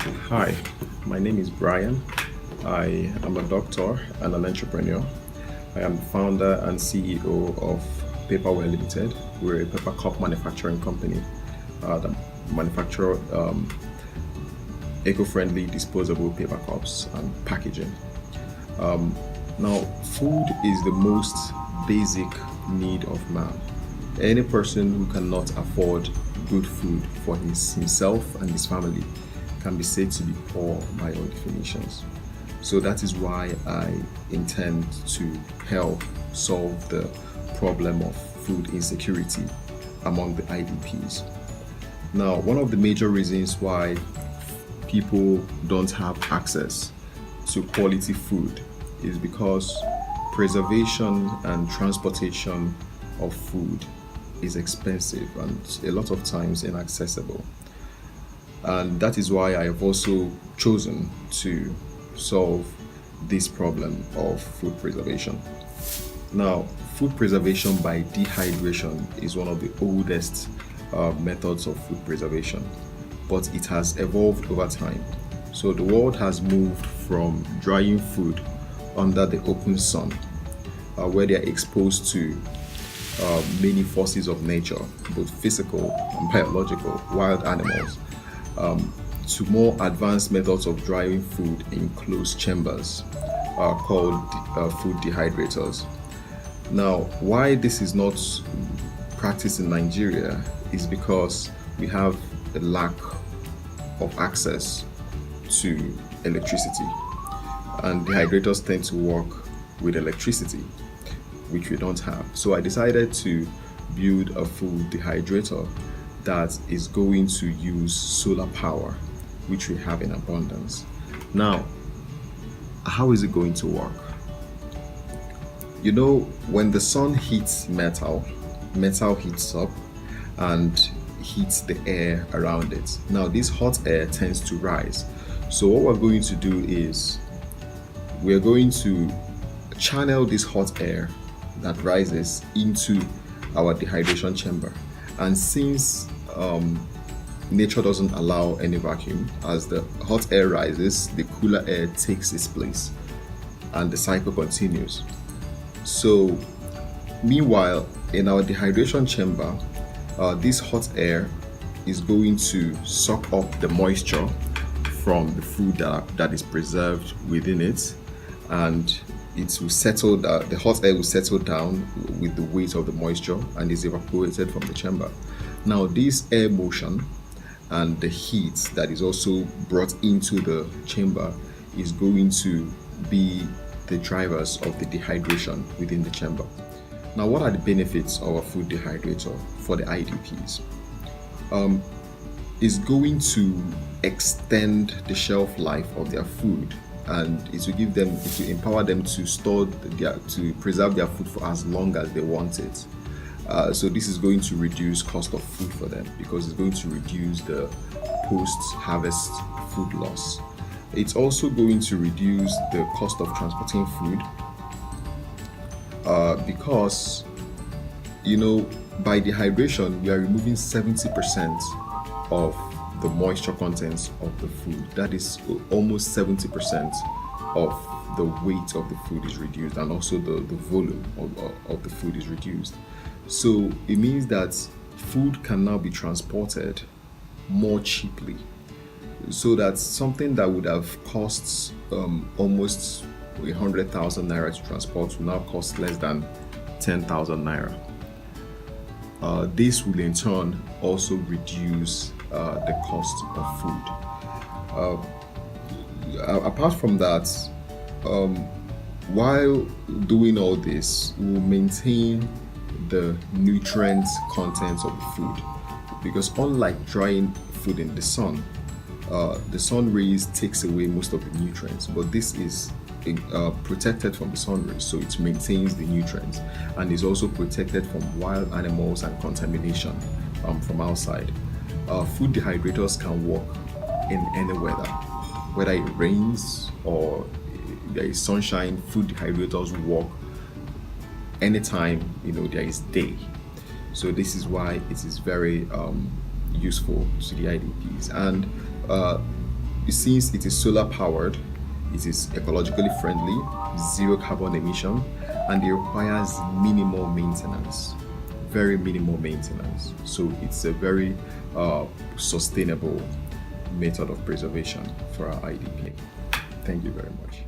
Hi, my name is Brian. I am a doctor and an entrepreneur. I am the founder and CEO of Paperware Limited. We're a paper cup manufacturing company that manufacture eco-friendly disposable paper cups and packaging. Now, food is the most basic need of man. Any person who cannot afford good food for himself and his family can be said to be poor by all definitions. So that is why I intend to help solve the problem of food insecurity among the IDPs. Now, one of the major reasons why people don't have access to quality food is because preservation and transportation of food is expensive and a lot of times inaccessible. And that is why I have also chosen to solve this problem of food preservation. Now, food preservation by dehydration is one of the oldest methods of food preservation, but it has evolved over time. So the world has moved from drying food under the open sun, where they are exposed to many forces of nature, both physical and biological, wild animals, to more advanced methods of drying food in closed chambers called food dehydrators. Now, why this is not practiced in Nigeria is because we have a lack of access to electricity, and dehydrators tend to work with electricity, which we don't have. So I decided to build a food dehydrator that is going to use solar power, which we have in abundance. Now, how is it going to work? You know, when the sun heats metal, metal heats up and heats the air around it. Now, this hot air tends to rise. So what we're going to do is we're going to channel this hot air that rises into our dehydration chamber. And since nature doesn't allow any vacuum, as the hot air rises, the cooler air takes its place and the cycle continues. So meanwhile, in our dehydration chamber, this hot air is going to suck up the moisture from the food that is preserved within it, and it will settle down. The hot air will settle down with the weight of the moisture and is evaporated from the chamber. Now, this air motion and the heat that is also brought into the chamber is going to be the drivers of the dehydration within the chamber. Now, what are the benefits of a food dehydrator for the IDPs? It's going to extend the shelf life of their food, and it will empower them to to preserve their food for as long as they want it. So this is going to reduce cost of food for them because it's going to reduce the post-harvest food loss. It's also going to reduce the cost of transporting food because, you know, by dehydration, we are removing 70% of the moisture contents of the food. That is almost 70% of the weight of the food is reduced, and also the volume of the food is reduced. So it means that food can now be transported more cheaply, so that something that would have cost almost 100,000 naira to transport will now cost less than 10,000 naira. This will in turn also reduce the cost of food. Apart from that, while doing all this, we will maintain the nutrient content of the food, because unlike drying food in the sun rays takes away most of the nutrients, but this is protected from the sun rays, so it maintains the nutrients and is also protected from wild animals and contamination from outside. Food dehydrators can work in any weather, whether it rains or there is sunshine. Food dehydrators work anytime there is day. So this is why it is very useful to the IDPs. And since it is solar powered, it is ecologically friendly, zero carbon emission, and it requires minimal maintenance, very minimal maintenance. So it's a very sustainable method of preservation for our IDP. Thank you very much.